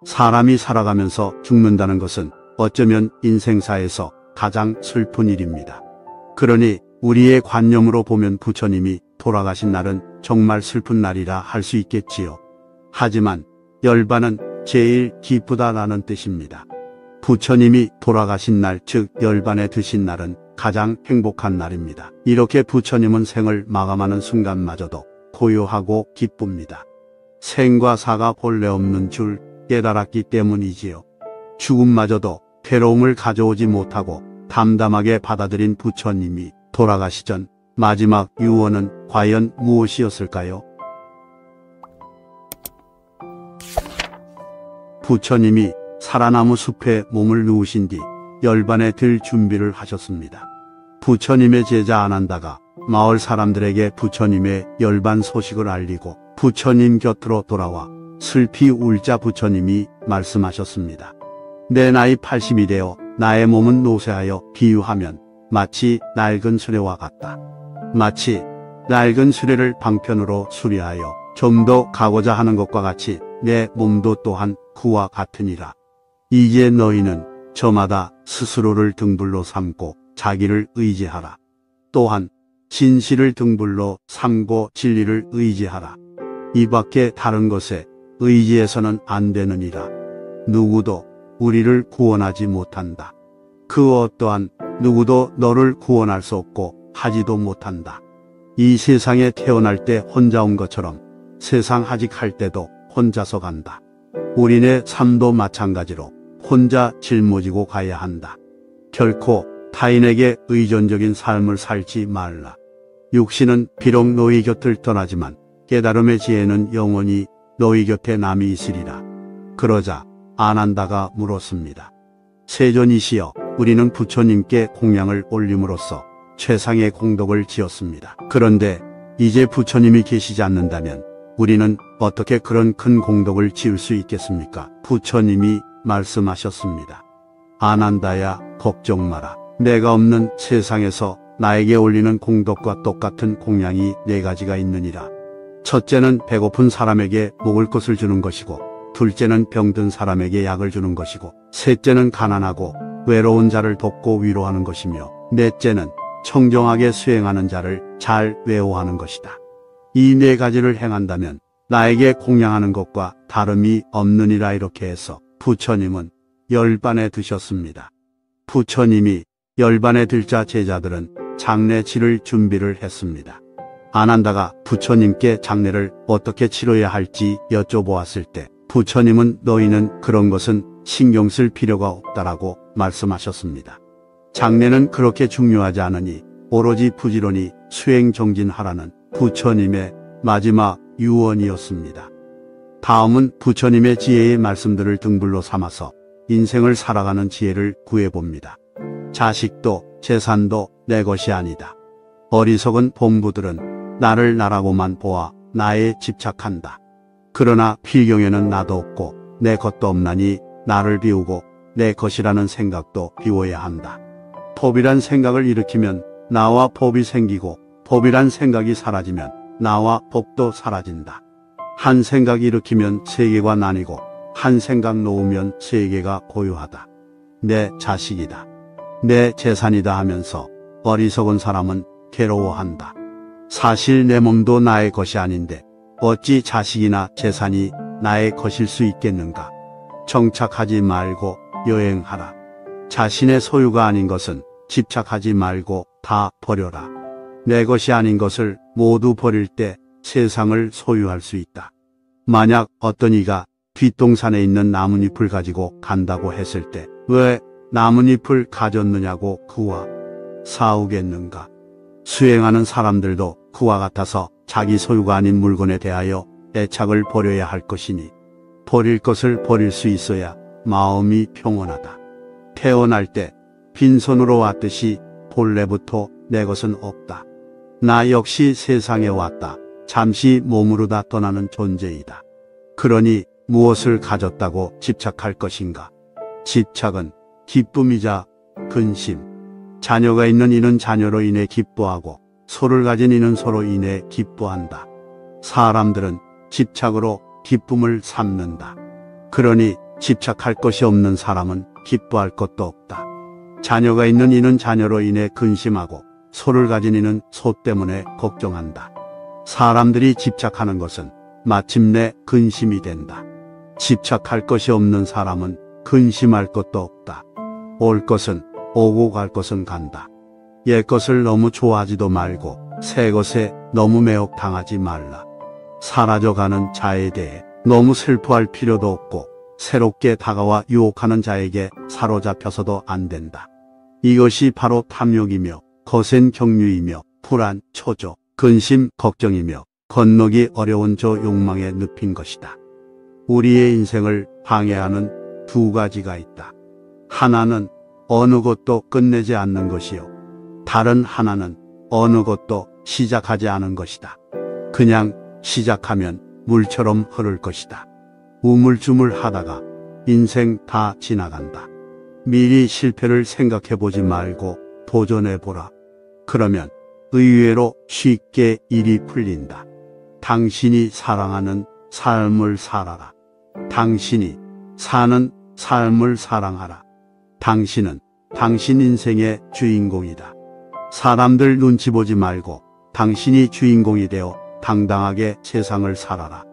사람이 살아가면서 죽는다는 것은 어쩌면 인생사에서 가장 슬픈 일입니다. 그러니 우리의 관념으로 보면 부처님이 돌아가신 날은 정말 슬픈 날이라 할 수 있겠지요. 하지만 열반은 제일 기쁘다라는 뜻입니다. 부처님이 돌아가신 날, 즉 열반에 드신 날은 가장 행복한 날입니다. 이렇게 부처님은 생을 마감하는 순간마저도 고요하고 기쁩니다. 생과 사가 본래 없는 줄 깨달았기 때문이지요. 죽음마저도 괴로움을 가져오지 못하고 담담하게 받아들인 부처님이 돌아가시 전 마지막 유언은 과연 무엇이었을까요? 부처님이 사라나무 숲에 몸을 누우신 뒤 열반에 들 준비를 하셨습니다. 부처님의 제자 아난다가 마을 사람들에게 부처님의 열반 소식을 알리고 부처님 곁으로 돌아와 슬피 울자 부처님이 말씀하셨습니다. 내 나이 80이 되어 나의 몸은 노쇠하여 비유하면 마치 낡은 수레와 같다. 마치 낡은 수레를 방편으로 수리하여 좀 더 가고자 하는 것과 같이 내 몸도 또한 그와 같으니라. 이제 너희는 저마다 스스로를 등불로 삼고 자기를 의지하라. 또한 진실을 등불로 삼고 진리를 의지하라. 이 밖에 다른 것에 의지해서는 안 되느니라. 누구도 우리를 구원하지 못한다. 그 어떠한 누구도 너를 구원할 수 없고 하지도 못한다. 이 세상에 태어날 때 혼자 온 것처럼 세상 하직할 때도 혼자서 간다. 우리네 삶도 마찬가지로 혼자 짊어지고 가야 한다. 결코 타인에게 의존적인 삶을 살지 말라. 육신은 비록 너희 곁을 떠나지만 깨달음의 지혜는 영원히 너희 곁에 남이 있으리라. 그러자 아난다가 물었습니다. 세존이시여, 우리는 부처님께 공양을 올림으로써 최상의 공덕을 지었습니다. 그런데 이제 부처님이 계시지 않는다면 우리는 어떻게 그런 큰 공덕을 지을 수 있겠습니까? 부처님이 말씀하셨습니다. 아난다야, 걱정 마라. 내가 없는 세상에서 나에게 올리는 공덕과 똑같은 공양이 4가지가 있느니라. 첫째는 배고픈 사람에게 먹을 것을 주는 것이고, 둘째는 병든 사람에게 약을 주는 것이고, 셋째는 가난하고 외로운 자를 돕고 위로하는 것이며, 넷째는 청정하게 수행하는 자를 잘 외워하는 것이다. 이 4가지를 행한다면 나에게 공양하는 것과 다름이 없느니라. 이렇게 해서 부처님은 열반에 드셨습니다. 부처님이 열반에 들자 제자들은 장례 치를 준비를 했습니다. 아난다가 부처님께 장례를 어떻게 치러야 할지 여쭤보았을 때 부처님은 너희는 그런 것은 신경 쓸 필요가 없다라고 말씀하셨습니다. 장례는 그렇게 중요하지 않으니 오로지 부지런히 수행정진하라는 부처님의 마지막 유언이었습니다. 다음은 부처님의 지혜의 말씀들을 등불로 삼아서 인생을 살아가는 지혜를 구해봅니다. 자식도 재산도 내 것이 아니다. 어리석은 본부들은 나를 나라고만 보아 나에 집착한다. 그러나 필경에는 나도 없고 내 것도 없나니 나를 비우고 내 것이라는 생각도 비워야 한다. 법이란 생각을 일으키면 나와 법이 생기고 법이란 생각이 사라지면 나와 법도 사라진다. 한 생각 일으키면 세계가 나뉘고 한 생각 놓으면 세계가 고요하다. 내 자식이다. 내 재산이다 하면서 어리석은 사람은 괴로워한다. 사실 내 몸도 나의 것이 아닌데 어찌 자식이나 재산이 나의 것일 수 있겠는가. 정착하지 말고 여행하라. 자신의 소유가 아닌 것은 집착하지 말고 다 버려라. 내 것이 아닌 것을 모두 버릴 때 세상을 소유할 수 있다. 만약 어떤 이가 뒷동산에 있는 나뭇잎을 가지고 간다고 했을 때 왜 나뭇잎을 가졌느냐고 그와 싸우겠는가. 수행하는 사람들도 그와 같아서 자기 소유가 아닌 물건에 대하여 애착을 버려야 할 것이니 버릴 것을 버릴 수 있어야 마음이 평온하다. 태어날 때 빈손으로 왔듯이 본래부터 내 것은 없다. 나 역시 세상에 왔다. 잠시 몸으로다 떠나는 존재이다. 그러니 무엇을 가졌다고 집착할 것인가? 집착은 기쁨이자 근심. 자녀가 있는 이는 자녀로 인해 기뻐하고 소를 가진 이는 소로 인해 기뻐한다. 사람들은 집착으로 기쁨을 삼는다. 그러니 집착할 것이 없는 사람은 기뻐할 것도 없다. 자녀가 있는 이는 자녀로 인해 근심하고 소를 가진 이는 소 때문에 걱정한다. 사람들이 집착하는 것은 마침내 근심이 된다. 집착할 것이 없는 사람은 근심할 것도 없다. 올 것은 오고 갈 것은 간다. 옛 것을 너무 좋아하지도 말고 새 것에 너무 매혹당하지 말라. 사라져가는 자에 대해 너무 슬퍼할 필요도 없고 새롭게 다가와 유혹하는 자에게 사로잡혀서도 안 된다. 이것이 바로 탐욕이며 거센 경륜이며 불안, 초조, 근심, 걱정이며 건너기 어려운 저 욕망의 늪인 것이다. 우리의 인생을 방해하는 두 가지가 있다. 하나는 어느 것도 끝내지 않는 것이요. 다른 하나는 어느 것도 시작하지 않은 것이다. 그냥 시작하면 물처럼 흐를 것이다. 우물쭈물 하다가 인생 다 지나간다. 미리 실패를 생각해보지 말고 도전해보라. 그러면 의외로 쉽게 일이 풀린다. 당신이 사랑하는 삶을 살아라. 당신이 사는 삶을 사랑하라. 당신은 당신 인생의 주인공이다. 사람들 눈치 보지 말고 당신이 주인공이 되어 당당하게 세상을 살아라.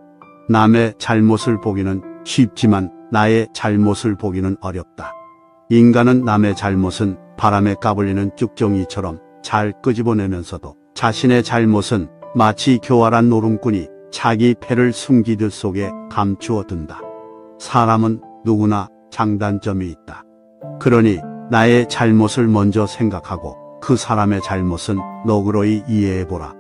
남의 잘못을 보기는 쉽지만 나의 잘못을 보기는 어렵다. 인간은 남의 잘못은 바람에 까불리는 쭉정이처럼 잘 끄집어내면서도 자신의 잘못은 마치 교활한 노름꾼이 자기 패를 숨기듯 속에 감추어 둔다. 사람은 누구나 장단점이 있다. 그러니 나의 잘못을 먼저 생각하고 그 사람의 잘못은 너그러이 이해해보라.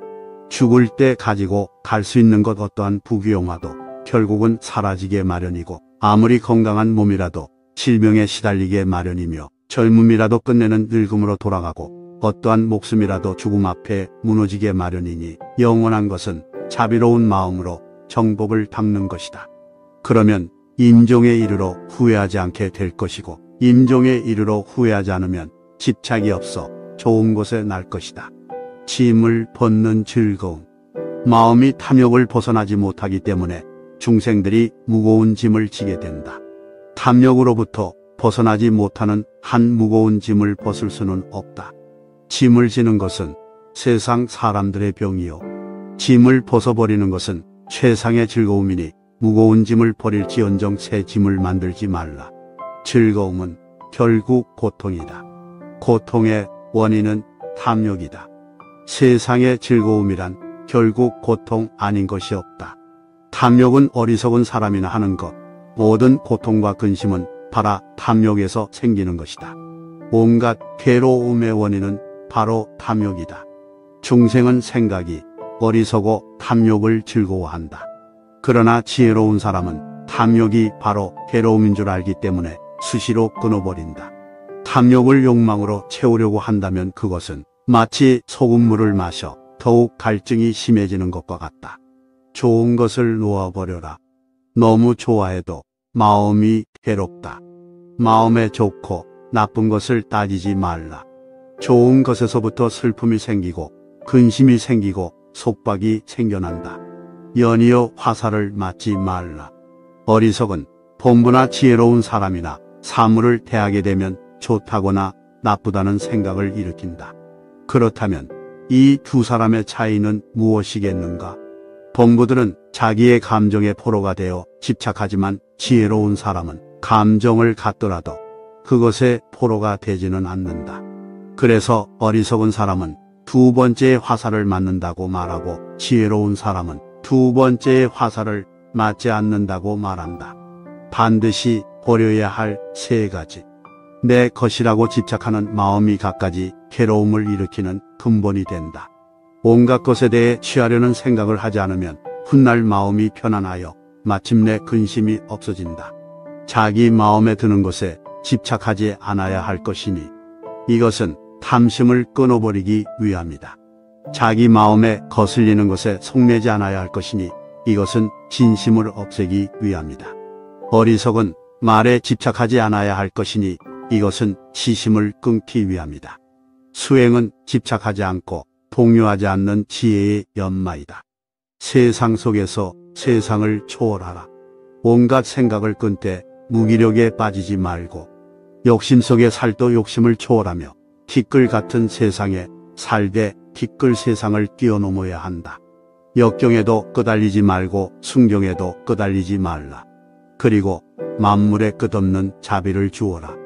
죽을 때 가지고 갈 수 있는 것 어떠한 부귀영화도 결국은 사라지게 마련이고 아무리 건강한 몸이라도 질병에 시달리게 마련이며 젊음이라도 끝내는 늙음으로 돌아가고 어떠한 목숨이라도 죽음 앞에 무너지게 마련이니 영원한 것은 자비로운 마음으로 정복을 닦는 것이다. 그러면 임종에 이르러 후회하지 않게 될 것이고 임종에 이르러 후회하지 않으면 집착이 없어 좋은 곳에 날 것이다. 짐을 벗는 즐거움. 마음이 탐욕을 벗어나지 못하기 때문에 중생들이 무거운 짐을 지게 된다. 탐욕으로부터 벗어나지 못하는 한 무거운 짐을 벗을 수는 없다. 짐을 지는 것은 세상 사람들의 병이요. 짐을 벗어버리는 것은 최상의 즐거움이니 무거운 짐을 버릴지언정 새 짐을 만들지 말라. 즐거움은 결국 고통이다. 고통의 원인은 탐욕이다. 세상의 즐거움이란 결국 고통 아닌 것이 없다. 탐욕은 어리석은 사람이나 하는 것, 모든 고통과 근심은 바로 탐욕에서 생기는 것이다. 온갖 괴로움의 원인은 바로 탐욕이다. 중생은 생각이 어리석어 탐욕을 즐거워한다. 그러나 지혜로운 사람은 탐욕이 바로 괴로움인 줄 알기 때문에 수시로 끊어버린다. 탐욕을 욕망으로 채우려고 한다면 그것은 마치 소금물을 마셔 더욱 갈증이 심해지는 것과 같다. 좋은 것을 놓아버려라. 너무 좋아해도 마음이 괴롭다. 마음에 좋고 나쁜 것을 따지지 말라. 좋은 것에서부터 슬픔이 생기고 근심이 생기고 속박이 생겨난다. 연이어 화살을 맞지 말라. 어리석은 본부나 지혜로운 사람이나 사물을 대하게 되면 좋다거나 나쁘다는 생각을 일으킨다. 그렇다면 이 두 사람의 차이는 무엇이겠는가? 본부들은 자기의 감정의 포로가 되어 집착하지만 지혜로운 사람은 감정을 갖더라도 그것의 포로가 되지는 않는다. 그래서 어리석은 사람은 두 번째의 화살을 맞는다고 말하고 지혜로운 사람은 두 번째의 화살을 맞지 않는다고 말한다. 반드시 버려야 할 세 가지. 내 것이라고 집착하는 마음이 갖가지 괴로움을 일으키는 근본이 된다. 온갖 것에 대해 취하려는 생각을 하지 않으면 훗날 마음이 편안하여 마침내 근심이 없어진다. 자기 마음에 드는 것에 집착하지 않아야 할 것이니 이것은 탐심을 끊어버리기 위함이다. 자기 마음에 거슬리는 것에 속내지 않아야 할 것이니 이것은 진심을 없애기 위함이다. 어리석은 말에 집착하지 않아야 할 것이니 이것은 시심을 끊기 위함이다. 수행은 집착하지 않고 동요하지 않는 지혜의 연마이다. 세상 속에서 세상을 초월하라. 온갖 생각을 끊되 무기력에 빠지지 말고 욕심 속에 살도 욕심을 초월하며 티끌 같은 세상에 살되 티끌 세상을 뛰어넘어야 한다. 역경에도 끄달리지 말고 순경에도 끄달리지 말라. 그리고 만물에 끝없는 자비를 주어라.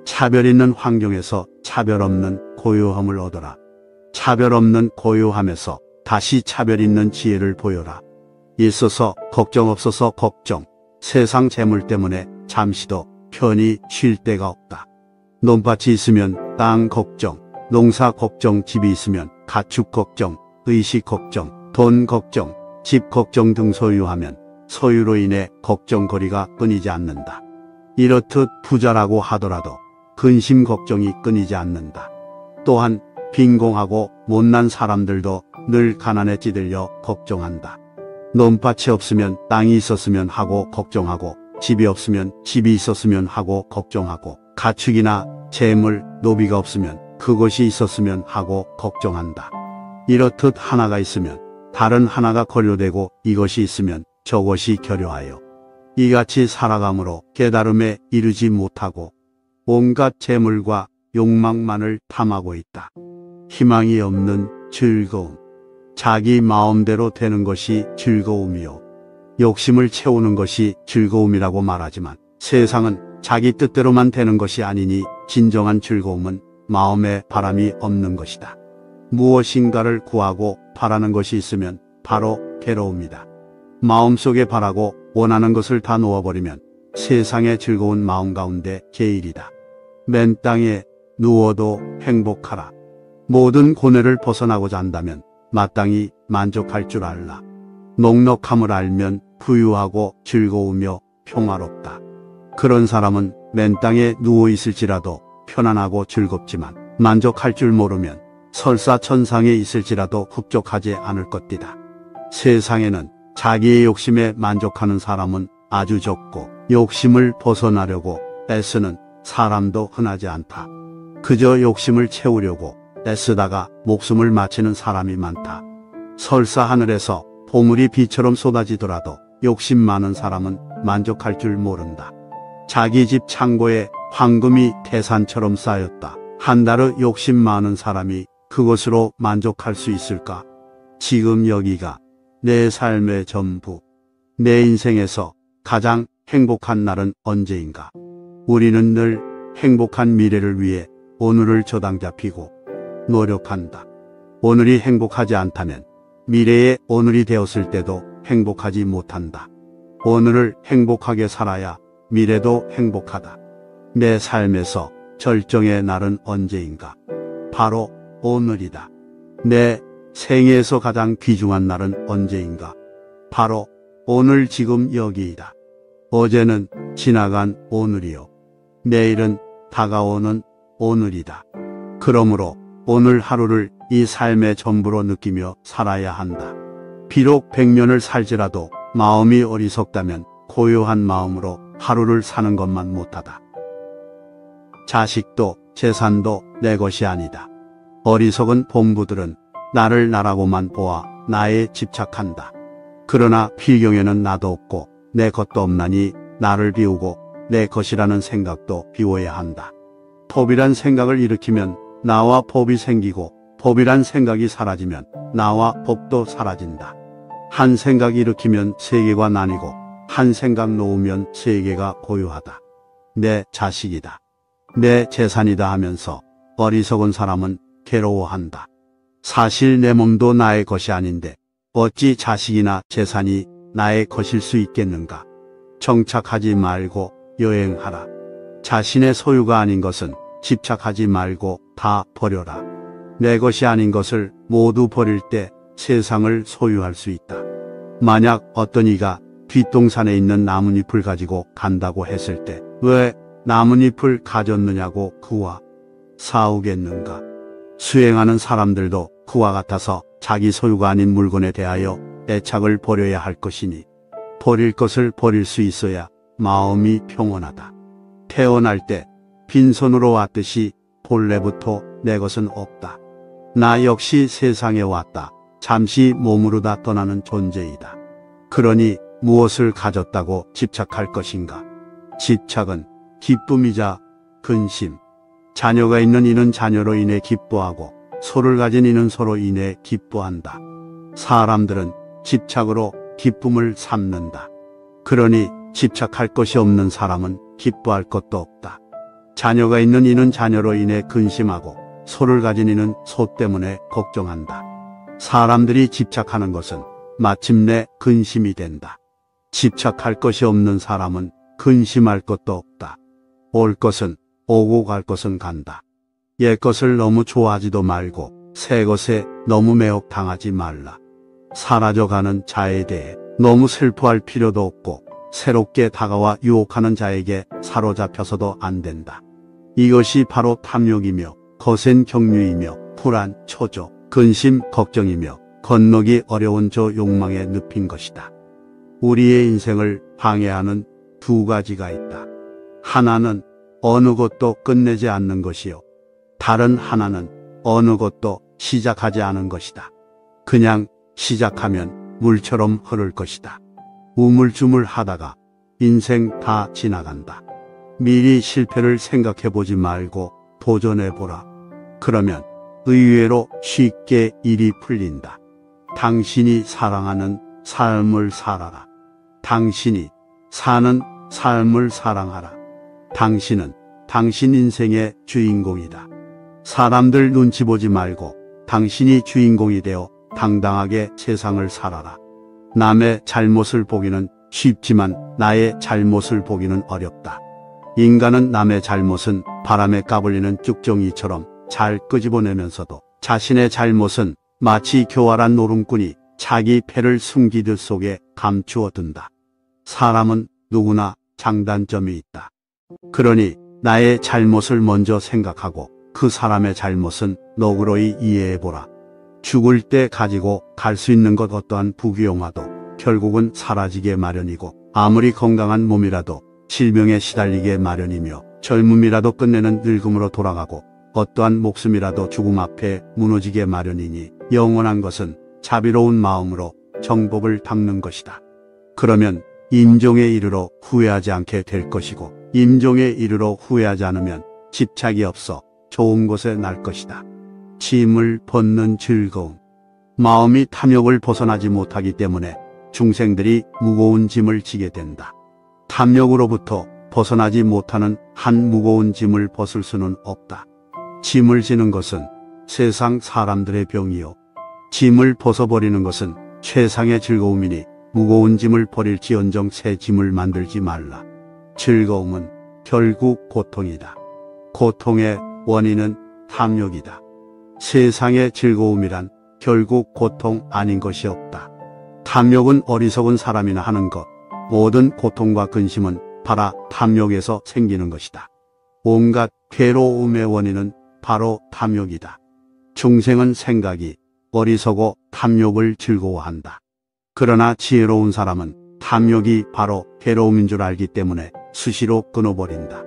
차별 있는 환경에서 차별 없는 고요함을 얻어라. 차별 없는 고요함에서 다시 차별 있는 지혜를 보여라. 있어서 걱정 없어서 걱정. 세상 재물 때문에 잠시도 편히 쉴 데가 없다. 논밭이 있으면 땅 걱정, 농사 걱정, 집이 있으면 가축 걱정, 의식 걱정, 돈 걱정, 집 걱정 등 소유하면 소유로 인해 걱정거리가 끊이지 않는다. 이렇듯 부자라고 하더라도 근심 걱정이 끊이지 않는다. 또한 빈공하고 못난 사람들도 늘 가난에 찌들려 걱정한다. 논밭이 없으면 땅이 있었으면 하고 걱정하고, 집이 없으면 집이 있었으면 하고 걱정하고, 가축이나 재물, 노비가 없으면 그것이 있었으면 하고 걱정한다. 이렇듯 하나가 있으면 다른 하나가 거류되고, 이것이 있으면 저것이 결여하여 이같이 살아감으로 깨달음에 이르지 못하고 온갖 재물과 욕망만을 탐하고 있다. 희망이 없는 즐거움. 자기 마음대로 되는 것이 즐거움이요. 욕심을 채우는 것이 즐거움이라고 말하지만 세상은 자기 뜻대로만 되는 것이 아니니 진정한 즐거움은 마음에 바람이 없는 것이다. 무엇인가를 구하고 바라는 것이 있으면 바로 괴로움이다. 마음속에 바라고 원하는 것을 다 놓아버리면 세상의 즐거운 마음 가운데 제일이다. 맨 땅에 누워도 행복하라. 모든 고뇌를 벗어나고자 한다면 마땅히 만족할 줄 알라. 넉넉함을 알면 부유하고 즐거우며 평화롭다. 그런 사람은 맨 땅에 누워 있을지라도 편안하고 즐겁지만 만족할 줄 모르면 설사 천상에 있을지라도 흡족하지 않을 것이다. 세상에는 자기의 욕심에 만족하는 사람은 아주 적고 욕심을 벗어나려고 애쓰는 사람도 흔하지 않다. 그저 욕심을 채우려고 애쓰다가 목숨을 마치는 사람이 많다. 설사 하늘에서 보물이 비처럼 쏟아지더라도 욕심 많은 사람은 만족할 줄 모른다. 자기 집 창고에 황금이 태산처럼 쌓였다. 한달의 욕심 많은 사람이 그것으로 만족할 수 있을까? 지금 여기가 내 삶의 전부, 내 인생에서 가장 행복한 날은 언제인가? 우리는 늘 행복한 미래를 위해 오늘을 저당잡히고 노력한다. 오늘이 행복하지 않다면 미래의 오늘이 되었을 때도 행복하지 못한다. 오늘을 행복하게 살아야 미래도 행복하다. 내 삶에서 절정의 날은 언제인가? 바로 오늘이다. 내 생애에서 가장 귀중한 날은 언제인가? 바로 오늘 지금 여기이다. 어제는 지나간 오늘이요. 내일은 다가오는 오늘이다. 그러므로 오늘 하루를 이 삶의 전부로 느끼며 살아야 한다. 비록 100년을 살지라도 마음이 어리석다면 고요한 마음으로 하루를 사는 것만 못하다. 자식도 재산도 내 것이 아니다. 어리석은 본부들은 나를 나라고만 보아 나에 집착한다. 그러나 필경에는 나도 없고 내 것도 없나니 나를 비우고 내 것이라는 생각도 비워야 한다. 법이란 생각을 일으키면 나와 법이 생기고 법이란 생각이 사라지면 나와 법도 사라진다. 한 생각 일으키면 세계가 나뉘고 한 생각 놓으면 세계가 고요하다. 내 자식이다. 내 재산이다 하면서 어리석은 사람은 괴로워한다. 사실 내 몸도 나의 것이 아닌데 어찌 자식이나 재산이 나의 것일 수 있겠는가? 정착하지 말고 여행하라. 자신의 소유가 아닌 것은 집착하지 말고 다 버려라. 내 것이 아닌 것을 모두 버릴 때 세상을 소유할 수 있다. 만약 어떤 이가 뒷동산에 있는 나뭇잎을 가지고 간다고 했을 때 왜 나뭇잎을 가졌느냐고 그와 싸우겠는가? 수행하는 사람들도 그와 같아서 자기 소유가 아닌 물건에 대하여 애착을 버려야 할 것이니 버릴 것을 버릴 수 있어야 마음이 평온하다. 태어날 때 빈손으로 왔듯이 본래부터 내 것은 없다. 나 역시 세상에 왔다. 잠시 몸으로다 떠나는 존재이다. 그러니 무엇을 가졌다고 집착할 것인가? 집착은 기쁨이자 근심. 자녀가 있는 이는 자녀로 인해 기뻐하고 소를 가진 이는 소로 인해 기뻐한다. 사람들은 집착으로 기쁨을 삼는다. 그러니 집착할 것이 없는 사람은 기뻐할 것도 없다. 자녀가 있는 이는 자녀로 인해 근심하고 소를 가진 이는 소 때문에 걱정한다. 사람들이 집착하는 것은 마침내 근심이 된다. 집착할 것이 없는 사람은 근심할 것도 없다. 올 것은 오고 갈 것은 간다. 옛 것을 너무 좋아하지도 말고 새 것에 너무 매혹당하지 말라. 사라져가는 자에 대해 너무 슬퍼할 필요도 없고 새롭게 다가와 유혹하는 자에게 사로잡혀서도 안 된다. 이것이 바로 탐욕이며 거센 경륜이며 불안, 초조, 근심, 걱정이며 건너기 어려운 저 욕망에 늪인 것이다. 우리의 인생을 방해하는 두 가지가 있다. 하나는 어느 것도 끝내지 않는 것이요. 다른 하나는 어느 것도 시작하지 않은 것이다. 그냥 시작하면 물처럼 흐를 것이다. 우물쭈물 하다가 인생 다 지나간다. 미리 실패를 생각해보지 말고 도전해보라. 그러면 의외로 쉽게 일이 풀린다. 당신이 사랑하는 삶을 살아라. 당신이 사는 삶을 사랑하라. 당신은 당신 인생의 주인공이다. 사람들 눈치 보지 말고 당신이 주인공이 되어 당당하게 세상을 살아라. 남의 잘못을 보기는 쉽지만 나의 잘못을 보기는 어렵다. 인간은 남의 잘못은 바람에 까불리는 쭉정이처럼 잘 끄집어내면서도 자신의 잘못은 마치 교활한 노름꾼이 자기 패를 숨기듯 속에 감추어 둔다. 사람은 누구나 장단점이 있다. 그러니 나의 잘못을 먼저 생각하고 그 사람의 잘못은 너그러이 이해해보라. 죽을 때 가지고 갈 수 있는 것 어떠한 부귀영화도 결국은 사라지게 마련이고 아무리 건강한 몸이라도 질병에 시달리게 마련이며 젊음이라도 끝내는 늙음으로 돌아가고 어떠한 목숨이라도 죽음 앞에 무너지게 마련이니 영원한 것은 자비로운 마음으로 정법을 닦는 것이다. 그러면 임종에 이르러 후회하지 않게 될 것이고 임종에 이르러 후회하지 않으면 집착이 없어 좋은 곳에 날 것이다. 짐을 벗는 즐거움. 마음이 탐욕을 벗어나지 못하기 때문에 중생들이 무거운 짐을 지게 된다. 탐욕으로부터 벗어나지 못하는 한 무거운 짐을 벗을 수는 없다. 짐을 지는 것은 세상 사람들의 병이요. 짐을 벗어버리는 것은 최상의 즐거움이니 무거운 짐을 버릴지언정 새 짐을 만들지 말라. 즐거움은 결국 고통이다. 고통의 원인은 탐욕이다. 세상의 즐거움이란 결국 고통 아닌 것이 없다. 탐욕은 어리석은 사람이나 하는 것, 모든 고통과 근심은 바로 탐욕에서 생기는 것이다. 온갖 괴로움의 원인은 바로 탐욕이다. 중생은 생각이 어리석어 탐욕을 즐거워한다. 그러나 지혜로운 사람은 탐욕이 바로 괴로움인 줄 알기 때문에 수시로 끊어버린다.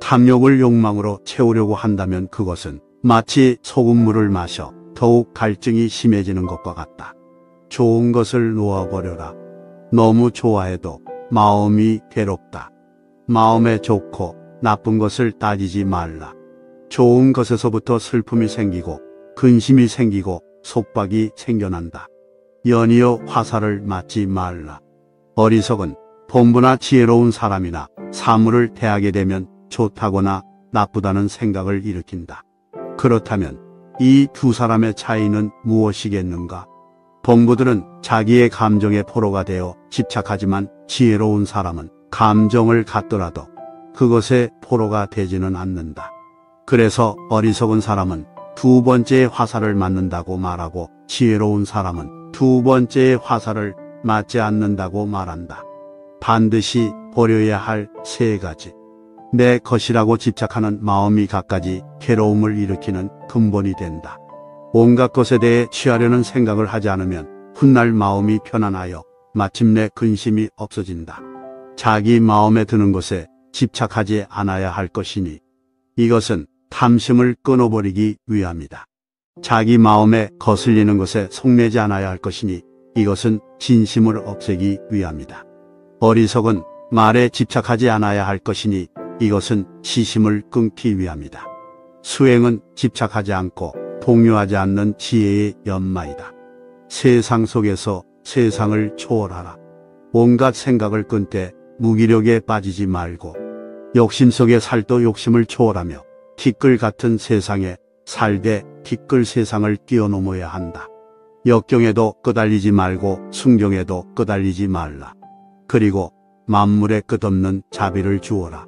탐욕을 욕망으로 채우려고 한다면 그것은 마치 소금물을 마셔 더욱 갈증이 심해지는 것과 같다. 좋은 것을 놓아버려라. 너무 좋아해도 마음이 괴롭다. 마음에 좋고 나쁜 것을 따지지 말라. 좋은 것에서부터 슬픔이 생기고 근심이 생기고 속박이 생겨난다. 연이어 화살을 맞지 말라. 어리석은 본부나 지혜로운 사람이나 사물을 대하게 되면 좋다거나 나쁘다는 생각을 일으킨다. 그렇다면 이 두 사람의 차이는 무엇이겠는가? 본부들은 자기의 감정의 포로가 되어 집착하지만 지혜로운 사람은 감정을 갖더라도 그것의 포로가 되지는 않는다. 그래서 어리석은 사람은 두 번째의 화살을 맞는다고 말하고 지혜로운 사람은 두 번째의 화살을 맞지 않는다고 말한다. 반드시 버려야 할 세 가지. 내 것이라고 집착하는 마음이 갖가지 괴로움을 일으키는 근본이 된다. 온갖 것에 대해 취하려는 생각을 하지 않으면 훗날 마음이 편안하여 마침내 근심이 없어진다. 자기 마음에 드는 것에 집착하지 않아야 할 것이니 이것은 탐심을 끊어버리기 위함이다. 자기 마음에 거슬리는 것에 속내지 않아야 할 것이니 이것은 진심을 없애기 위함이다. 어리석은 말에 집착하지 않아야 할 것이니 이것은 시심을 끊기 위함이다. 수행은 집착하지 않고 동요하지 않는 지혜의 연마이다. 세상 속에서 세상을 초월하라. 온갖 생각을 끊되 무기력에 빠지지 말고 욕심 속에 살도 욕심을 초월하며 티끌 같은 세상에 살되 티끌 세상을 뛰어넘어야 한다. 역경에도 끄달리지 말고 순경에도 끄달리지 말라. 그리고 만물에 끝없는 자비를 주어라.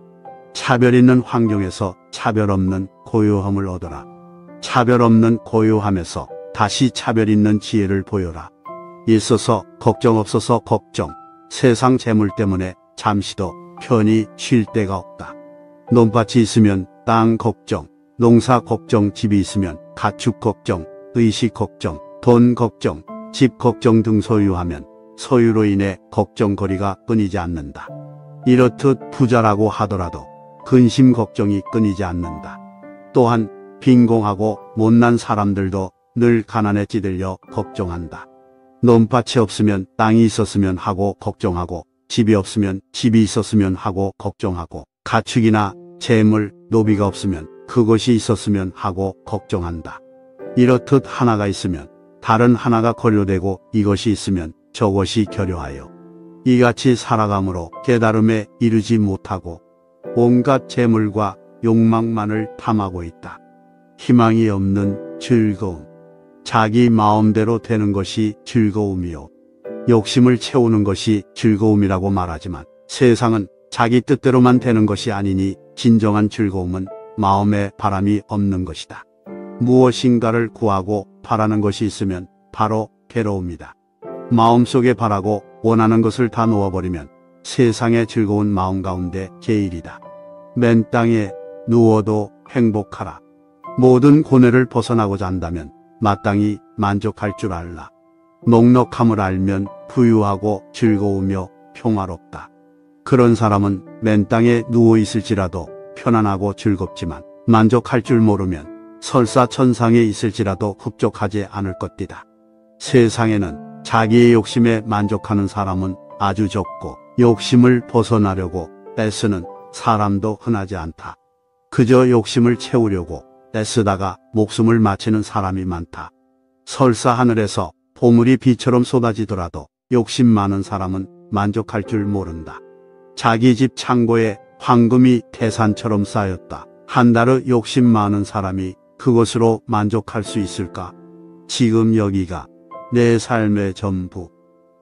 차별 있는 환경에서 차별 없는 고요함을 얻어라. 차별 없는 고요함에서 다시 차별 있는 지혜를 보여라. 있어서 걱정 없어서 걱정. 세상 재물 때문에 잠시도 편히 쉴 데가 없다. 논밭이 있으면 땅 걱정, 농사 걱정, 집이 있으면 가축 걱정, 의식 걱정, 돈 걱정, 집 걱정 등 소유하면 소유로 인해 걱정거리가 끊이지 않는다. 이렇듯 부자라고 하더라도 근심 걱정이 끊이지 않는다. 또한 빈공하고 못난 사람들도 늘 가난에 찌들려 걱정한다. 논밭이 없으면 땅이 있었으면 하고 걱정하고, 집이 없으면 집이 있었으면 하고 걱정하고, 가축이나 재물, 노비가 없으면 그것이 있었으면 하고 걱정한다. 이렇듯 하나가 있으면 다른 하나가 거려되고 이것이 있으면 저것이 결여하여 이같이 살아감으로 깨달음에 이르지 못하고 온갖 재물과 욕망만을 탐하고 있다. 희망이 없는 즐거움. 자기 마음대로 되는 것이 즐거움이요. 욕심을 채우는 것이 즐거움이라고 말하지만 세상은 자기 뜻대로만 되는 것이 아니니 진정한 즐거움은 마음에 바람이 없는 것이다. 무엇인가를 구하고 바라는 것이 있으면 바로 괴로움이다. 마음속에 바라고 원하는 것을 다 놓아버리면 세상의 즐거운 마음 가운데 제일이다. 맨 땅에 누워도 행복하라. 모든 고뇌를 벗어나고자 한다면 마땅히 만족할 줄 알라. 넉넉함을 알면 부유하고 즐거우며 평화롭다. 그런 사람은 맨 땅에 누워 있을지라도 편안하고 즐겁지만 만족할 줄 모르면 설사 천상에 있을지라도 흡족하지 않을 것이다. 세상에는 자기의 욕심에 만족하는 사람은 아주 적고 욕심을 벗어나려고 애쓰는 사람도 흔하지 않다. 그저 욕심을 채우려고 애쓰다가 목숨을 마치는 사람이 많다. 설사 하늘에서 보물이 비처럼 쏟아지더라도 욕심 많은 사람은 만족할 줄 모른다. 자기 집 창고에 황금이 태산처럼 쌓였다. 한달의 욕심 많은 사람이 그것으로 만족할 수 있을까? 지금 여기가 내 삶의 전부,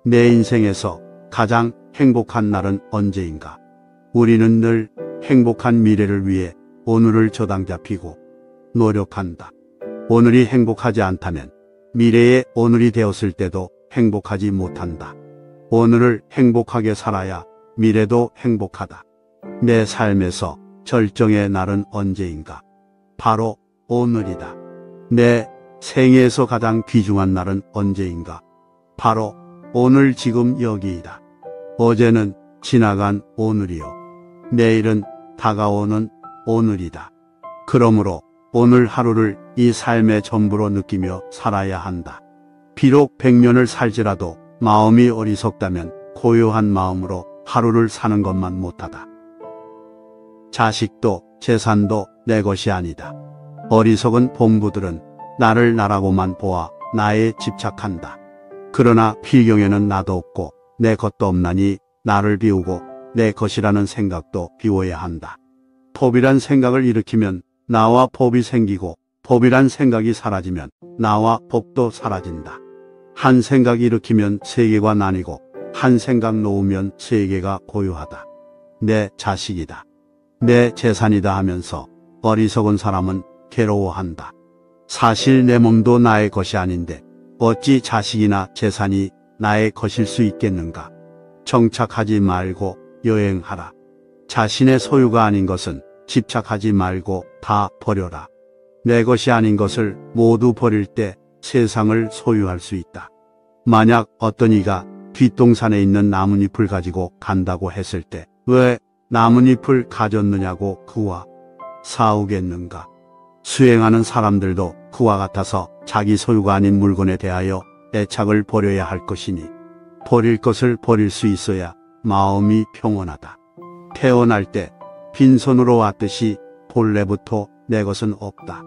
내 인생에서 가장 행복한 날은 언제인가? 우리는 늘 행복한 미래를 위해 오늘을 저당잡히고 노력한다. 오늘이 행복하지 않다면 미래의 오늘이 되었을 때도 행복하지 못한다. 오늘을 행복하게 살아야 미래도 행복하다. 내 삶에서 절정의 날은 언제인가? 바로 오늘이다. 내 생애에서 가장 귀중한 날은 언제인가? 바로 오늘 지금 여기이다. 어제는 지나간 오늘이요. 내일은 다가오는 오늘이다. 그러므로 오늘 하루를 이 삶의 전부로 느끼며 살아야 한다. 비록 100년을 살지라도 마음이 어리석다면 고요한 마음으로 하루를 사는 것만 못하다. 자식도 재산도 내 것이 아니다. 어리석은 본부들은 나를 나라고만 보아 나에 집착한다. 그러나 필경에는 나도 없고 내 것도 없나니 나를 비우고 내 것이라는 생각도 비워야 한다. 법이란 생각을 일으키면 나와 법이 생기고 법이란 생각이 사라지면 나와 법도 사라진다. 한 생각 일으키면 세계가 나뉘고 한 생각 놓으면 세계가 고요하다. 내 자식이다. 내 재산이다 하면서 어리석은 사람은 괴로워한다. 사실 내 몸도 나의 것이 아닌데 어찌 자식이나 재산이 나의 것일 수 있겠는가? 정착하지 말고 여행하라. 자신의 소유가 아닌 것은 집착하지 말고 다 버려라. 내 것이 아닌 것을 모두 버릴 때 세상을 소유할 수 있다. 만약 어떤 이가 뒷동산에 있는 나뭇잎을 가지고 간다고 했을 때 왜 나뭇잎을 가졌느냐고 그와 싸우겠는가? 수행하는 사람들도 그와 같아서 자기 소유가 아닌 물건에 대하여 애착을 버려야 할 것이니 버릴 것을 버릴 수 있어야 마음이 평온하다. 태어날 때 빈손으로 왔듯이 본래부터 내 것은 없다.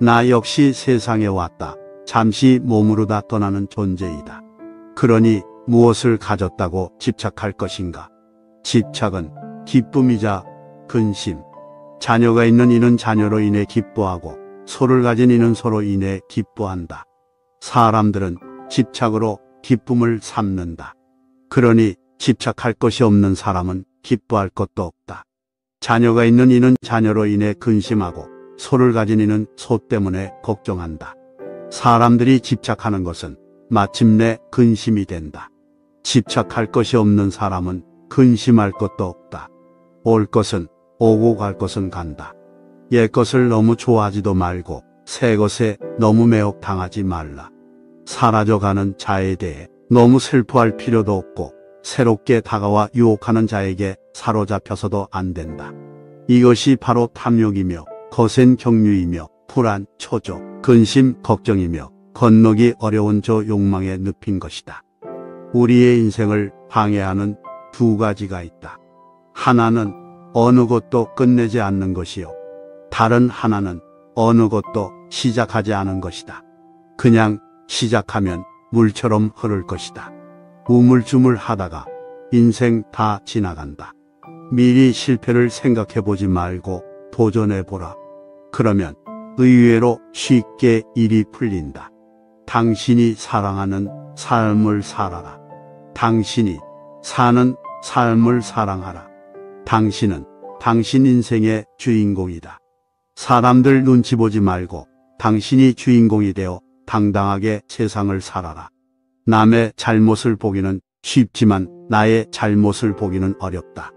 나 역시 세상에 왔다. 잠시 몸으로다 떠나는 존재이다. 그러니 무엇을 가졌다고 집착할 것인가? 집착은 기쁨이자 근심. 자녀가 있는 이는 자녀로 인해 기뻐하고 소를 가진 이는 소로 인해 기뻐한다. 사람들은 집착으로 기쁨을 삼는다. 그러니 집착할 것이 없는 사람은 기뻐할 것도 없다. 자녀가 있는 이는 자녀로 인해 근심하고 소를 가진 이는 소 때문에 걱정한다. 사람들이 집착하는 것은 마침내 근심이 된다. 집착할 것이 없는 사람은 근심할 것도 없다. 올 것은 오고 갈 것은 간다. 옛 것을 너무 좋아하지도 말고 새 것에 너무 매혹당하지 말라. 사라져가는 자에 대해 너무 슬퍼할 필요도 없고 새롭게 다가와 유혹하는 자에게 사로잡혀서도 안 된다. 이것이 바로 탐욕이며 거센 경륜이며 불안, 초조, 근심, 걱정이며 건너기 어려운 저 욕망의 늪인 것이다. 우리의 인생을 방해하는 두 가지가 있다. 하나는 어느 것도 끝내지 않는 것이요. 다른 하나는 어느 것도 시작하지 않은 것이다. 그냥 시작하면 물처럼 흐를 것이다. 우물쭈물 하다가 인생 다 지나간다. 미리 실패를 생각해보지 말고 도전해보라. 그러면 의외로 쉽게 일이 풀린다. 당신이 사랑하는 삶을 살아라. 당신이 사는 삶을 사랑하라. 당신은 당신 인생의 주인공이다. 사람들 눈치 보지 말고 당신이 주인공이 되어 당당하게 세상을 살아라. 남의 잘못을 보기는 쉽지만 나의 잘못을 보기는 어렵다.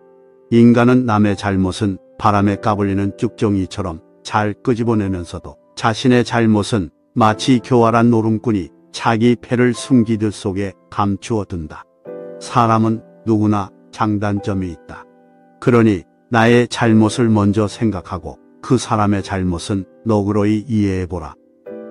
인간은 남의 잘못은 바람에 까불리는 쭉정이처럼 잘 끄집어내면서도 자신의 잘못은 마치 교활한 노름꾼이 자기 패를 숨기듯 속에 감추어 둔다. 사람은 누구나 장단점이 있다. 그러니 나의 잘못을 먼저 생각하고 그 사람의 잘못은 너그러이 이해해보라.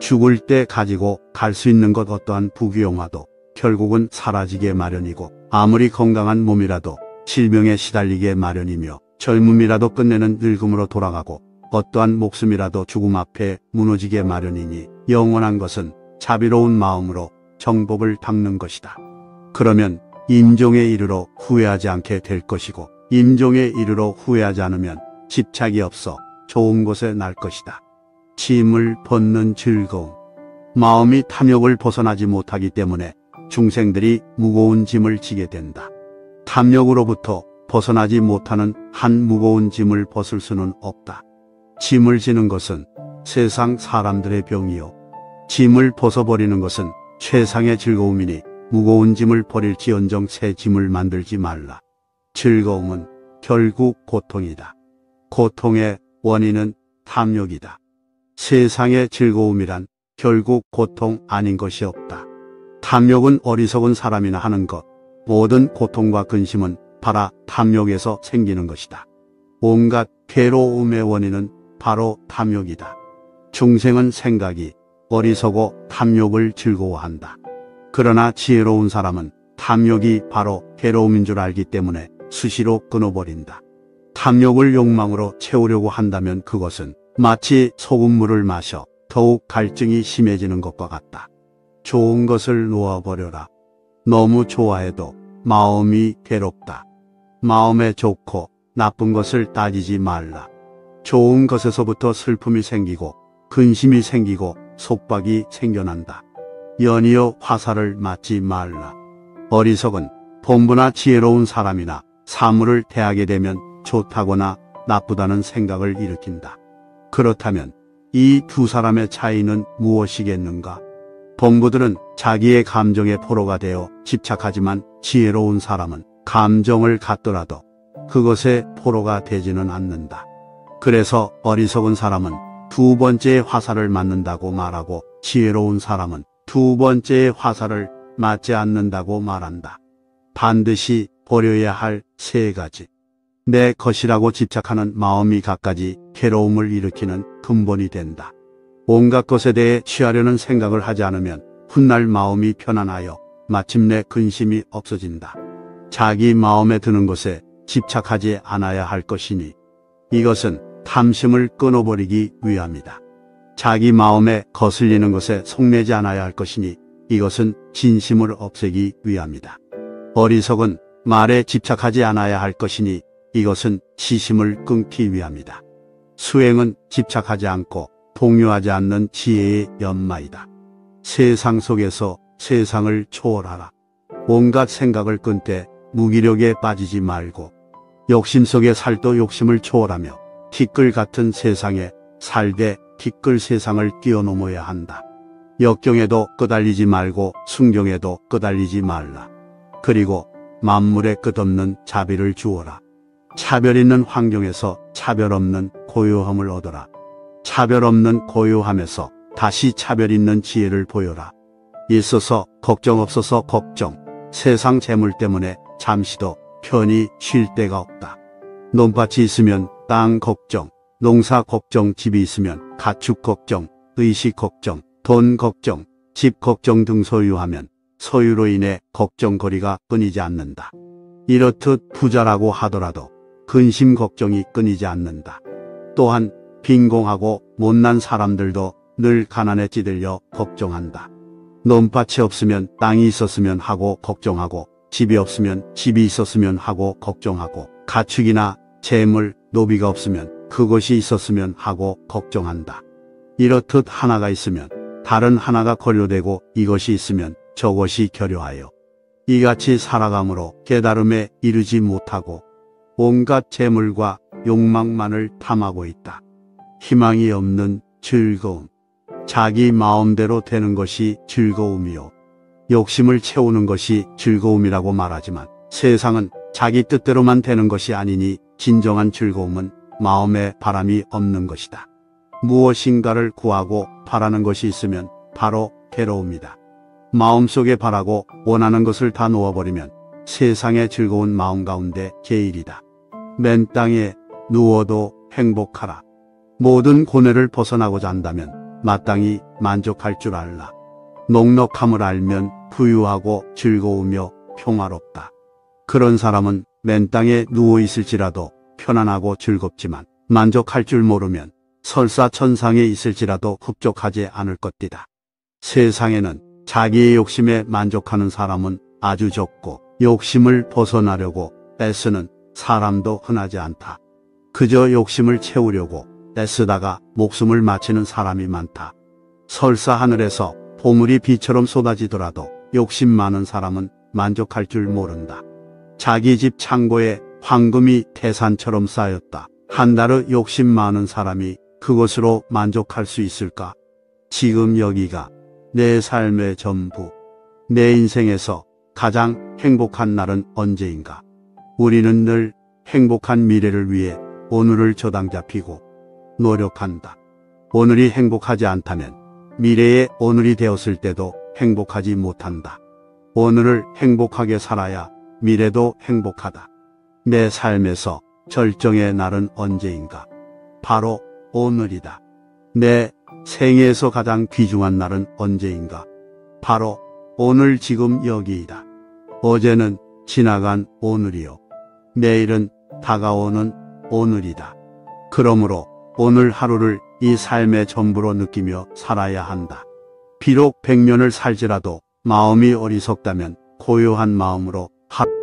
죽을 때 가지고 갈 수 있는 것 어떠한 부귀영화도 결국은 사라지게 마련이고 아무리 건강한 몸이라도 질병에 시달리게 마련이며 젊음이라도 끝내는 늙음으로 돌아가고 어떠한 목숨이라도 죽음 앞에 무너지게 마련이니 영원한 것은 자비로운 마음으로 정법을 닦는 것이다. 그러면 임종에 이르러 후회하지 않게 될 것이고 임종에 이르러 후회하지 않으면 집착이 없어 좋은 곳에 날 것이다. 짐을 벗는 즐거움. 마음이 탐욕을 벗어나지 못하기 때문에 중생들이 무거운 짐을 지게 된다. 탐욕으로부터 벗어나지 못하는 한 무거운 짐을 벗을 수는 없다. 짐을 지는 것은 세상 사람들의 병이요. 짐을 벗어버리는 것은 최상의 즐거움이니 무거운 짐을 버릴지언정 새 짐을 만들지 말라. 즐거움은 결국 고통이다. 고통의 원인은 탐욕이다. 세상의 즐거움이란 결국 고통 아닌 것이 없다. 탐욕은 어리석은 사람이나 하는 것, 모든 고통과 근심은 바로 탐욕에서 생기는 것이다. 온갖 괴로움의 원인은 바로 탐욕이다. 중생은 생각이 어리석어 탐욕을 즐거워한다. 그러나 지혜로운 사람은 탐욕이 바로 괴로움인 줄 알기 때문에 수시로 끊어버린다. 탐욕을 욕망으로 채우려고 한다면 그것은 마치 소금물을 마셔 더욱 갈증이 심해지는 것과 같다. 좋은 것을 놓아버려라. 너무 좋아해도 마음이 괴롭다. 마음에 좋고 나쁜 것을 따지지 말라. 좋은 것에서부터 슬픔이 생기고 근심이 생기고 속박이 생겨난다. 연이어 화살을 맞지 말라. 어리석은 본부나 지혜로운 사람이나 사물을 대하게 되면 좋다거나 나쁘다는 생각을 일으킨다. 그렇다면 이 두 사람의 차이는 무엇이겠는가? 본부들은 자기의 감정의 포로가 되어 집착하지만 지혜로운 사람은 감정을 갖더라도 그것의 포로가 되지는 않는다. 그래서 어리석은 사람은 두 번째의 화살을 맞는다고 말하고 지혜로운 사람은 두 번째의 화살을 맞지 않는다고 말한다. 반드시 버려야 할 세 가지. 내 것이라고 집착하는 마음이 갖가지 괴로움을 일으키는 근본이 된다. 온갖 것에 대해 취하려는 생각을 하지 않으면 훗날 마음이 편안하여 마침내 근심이 없어진다. 자기 마음에 드는 것에 집착하지 않아야 할 것이니 이것은 탐심을 끊어버리기 위함이다. 자기 마음에 거슬리는 것에 속내지 않아야 할 것이니 이것은 진심을 없애기 위함이다. 어리석은 말에 집착하지 않아야 할 것이니 이것은 시심을 끊기 위함이다. 수행은 집착하지 않고 동요하지 않는 지혜의 연마이다. 세상 속에서 세상을 초월하라. 온갖 생각을 끊되 무기력에 빠지지 말고 욕심 속에 살도 욕심을 초월하며 티끌 같은 세상에 살되 티끌 세상을 뛰어넘어야 한다. 역경에도 끄달리지 말고 순경에도 끄달리지 말라. 그리고 만물에 끝없는 자비를 주어라. 차별 있는 환경에서 차별 없는 고요함을 얻어라. 차별 없는 고요함에서 다시 차별 있는 지혜를 보여라. 있어서 걱정 없어서 걱정. 세상 재물 때문에 잠시도 편히 쉴 데가 없다. 논밭이 있으면 땅 걱정, 농사 걱정, 집이 있으면 가축 걱정, 의식 걱정, 돈 걱정, 집 걱정 등 소유하면 소유로 인해 걱정거리가 끊이지 않는다. 이렇듯 부자라고 하더라도 근심 걱정이 끊이지 않는다. 또한 빈공하고 못난 사람들도 늘 가난에 찌들려 걱정한다. 논밭이 없으면 땅이 있었으면 하고 걱정하고 집이 없으면 집이 있었으면 하고 걱정하고 가축이나 재물, 노비가 없으면 그것이 있었으면 하고 걱정한다. 이렇듯 하나가 있으면 다른 하나가 걸려되고 이것이 있으면 저것이 결여하여 이같이 살아감으로 깨달음에 이르지 못하고 온갖 재물과 욕망만을 탐하고 있다. 희망이 없는 즐거움. 자기 마음대로 되는 것이 즐거움이요. 욕심을 채우는 것이 즐거움이라고 말하지만 세상은 자기 뜻대로만 되는 것이 아니니 진정한 즐거움은 마음에 바람이 없는 것이다. 무엇인가를 구하고 바라는 것이 있으면 바로 괴로움이다. 마음속에 바라고 원하는 것을 다 놓아버리면 세상의 즐거운 마음 가운데 제일이다. 맨 땅에 누워도 행복하라. 모든 고뇌를 벗어나고자 한다면 마땅히 만족할 줄 알라. 넉넉함을 알면 부유하고 즐거우며 평화롭다. 그런 사람은 맨 땅에 누워 있을지라도 편안하고 즐겁지만 만족할 줄 모르면 설사 천상에 있을지라도 흡족하지 않을 것이다. 세상에는 자기의 욕심에 만족하는 사람은 아주 적고 욕심을 벗어나려고 애쓰는 사람도 흔하지 않다. 그저 욕심을 채우려고 애쓰다가 목숨을 마치는 사람이 많다. 설사 하늘에서 보물이 비처럼 쏟아지더라도 욕심 많은 사람은 만족할 줄 모른다. 자기 집 창고에 황금이 태산처럼 쌓였다. 한달의 욕심 많은 사람이 그것으로 만족할 수 있을까? 지금 여기가 내 삶의 전부, 내 인생에서 가장 행복한 날은 언제인가? 우리는 늘 행복한 미래를 위해 오늘을 저당 잡히고 노력한다. 오늘이 행복하지 않다면 미래의 오늘이 되었을 때도 행복하지 못한다. 오늘을 행복하게 살아야 미래도 행복하다. 내 삶에서 절정의 날은 언제인가? 바로 오늘이다. 내 생애에서 가장 귀중한 날은 언제인가? 바로 오늘 지금 여기이다. 어제는 지나간 오늘이요. 내일은 다가오는 오늘이다. 그러므로 오늘 하루를 이 삶의 전부로 느끼며 살아야 한다. 비록 100년을 살지라도 마음이 어리석다면 고요한 마음으로 하루